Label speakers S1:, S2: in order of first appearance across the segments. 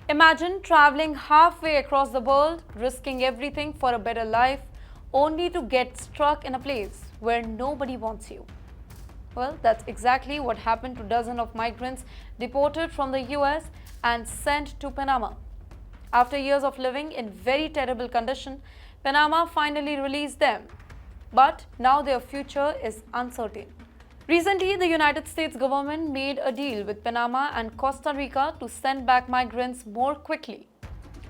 S1: Imagine traveling halfway across the world, risking everything for a better life, only to get stuck in a place where nobody wants you. Well, that's exactly what happened to dozens of migrants deported from the US and sent to Panama. After years of living in very terrible conditions, Panama finally released them. But now their future is uncertain. Recently, the United States government made a deal with Panama and Costa Rica to send back migrants more quickly.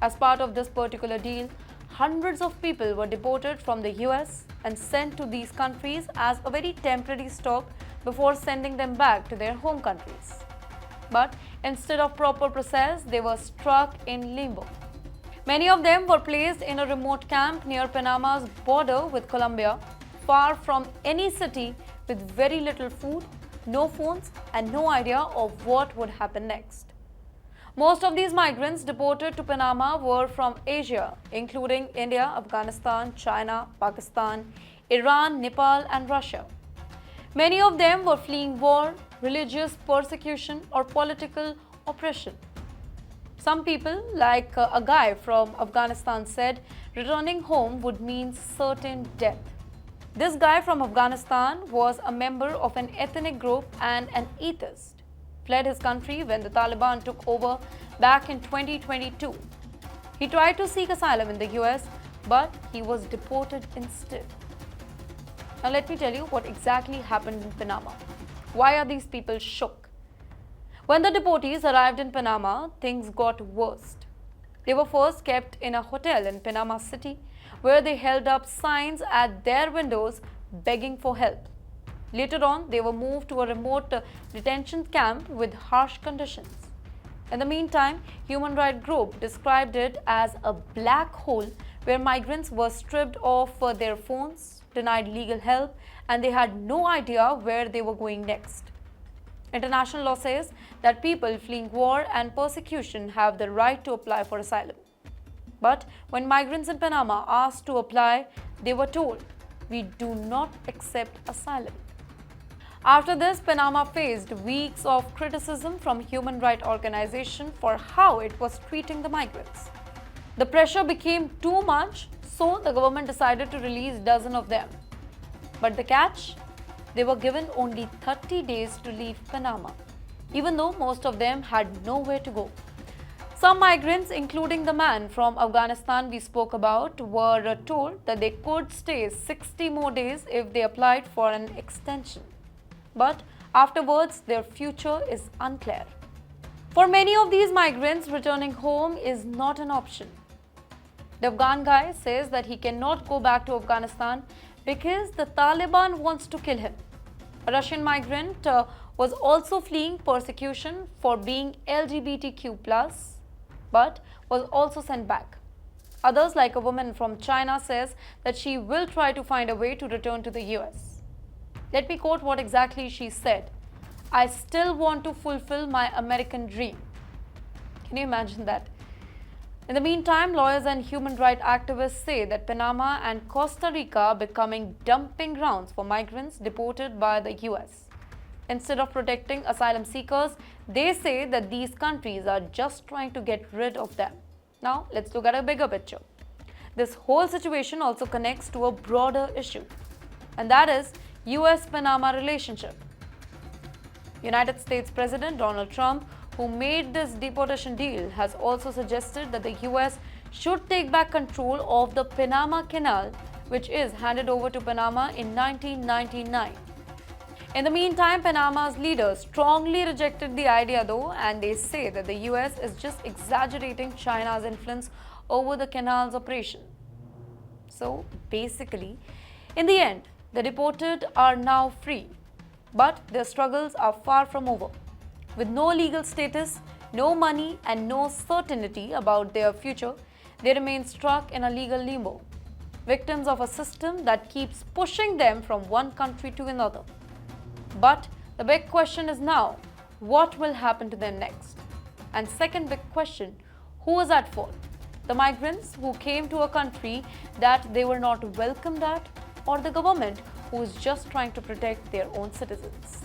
S1: As part of this particular deal, hundreds of people were deported from the US and sent to these countries as a very temporary stop before sending them back to their home countries. But instead of proper process, they were struck in limbo. Many of them were placed in a remote camp near Panama's border with Colombia, far from any city, with very little food, no phones, and no idea of what would happen next. Most of these migrants deported to Panama were from Asia, including India, Afghanistan, China, Pakistan, Iran, Nepal, and Russia. Many of them were fleeing war, religious persecution, or political oppression. Some people, like a guy from Afghanistan, said returning home would mean certain death. This guy from Afghanistan was a member of an ethnic group and an atheist. Fled his country when the Taliban took over back in 2022. He tried to seek asylum in the US, but he was deported instead. Now let me tell you what exactly happened in Panama. Why are these people shook? When the deportees arrived in Panama, things got worse. They were first kept in a hotel in Panama City, where they held up signs at their windows begging for help. Later on, they were moved to a remote detention camp with harsh conditions. In the meantime, human rights group described it as a black hole where migrants were stripped of their phones, denied legal help, and they had no idea where they were going next. International law says that people fleeing war and persecution have the right to apply for asylum. But when migrants in Panama asked to apply, they were told, "We do not accept asylum." After this, Panama faced weeks of criticism from human rights organizations for how it was treating the migrants. The pressure became too much, so the government decided to release dozens of them. But the catch? They were given only 30 days to leave Panama, even though most of them had nowhere to go. Some migrants, including the man from Afghanistan we spoke about, were told that they could stay 60 more days if they applied for an extension. But afterwards, their future is unclear. For many of these migrants, returning home is not an option. The Afghan guy says that he cannot go back to Afghanistan because the Taliban wants to kill him. A Russian migrant was also fleeing persecution for being LGBTQ+, but was also sent back. Others, like a woman from China, says that she will try to find a way to return to the US. Let me quote what exactly she said. "I still want to fulfill my American dream." Can you imagine that? In the meantime, lawyers and human rights activists say that Panama and Costa Rica are becoming dumping grounds for migrants deported by the US. Instead of protecting asylum seekers, they say that these countries are just trying to get rid of them. Now, let's look at a bigger picture. This whole situation also connects to a broader issue, and that is US-Panama relationship. United States President Donald Trump, who made this deportation deal, has also suggested that the US should take back control of the Panama Canal, which is handed over to Panama in 1999. In the meantime, Panama's leaders strongly rejected the idea though, and they say that the US is just exaggerating China's influence over the canal's operation. So basically, in the end, the deported are now free, but their struggles are far from over. With no legal status, no money, and no certainty about their future, they remain stuck in a legal limbo, victims of a system that keeps pushing them from one country to another. But the big question is now, what will happen to them next? And second big question, who is at fault? The migrants who came to a country that they were not welcomed at, or the government who is just trying to protect their own citizens?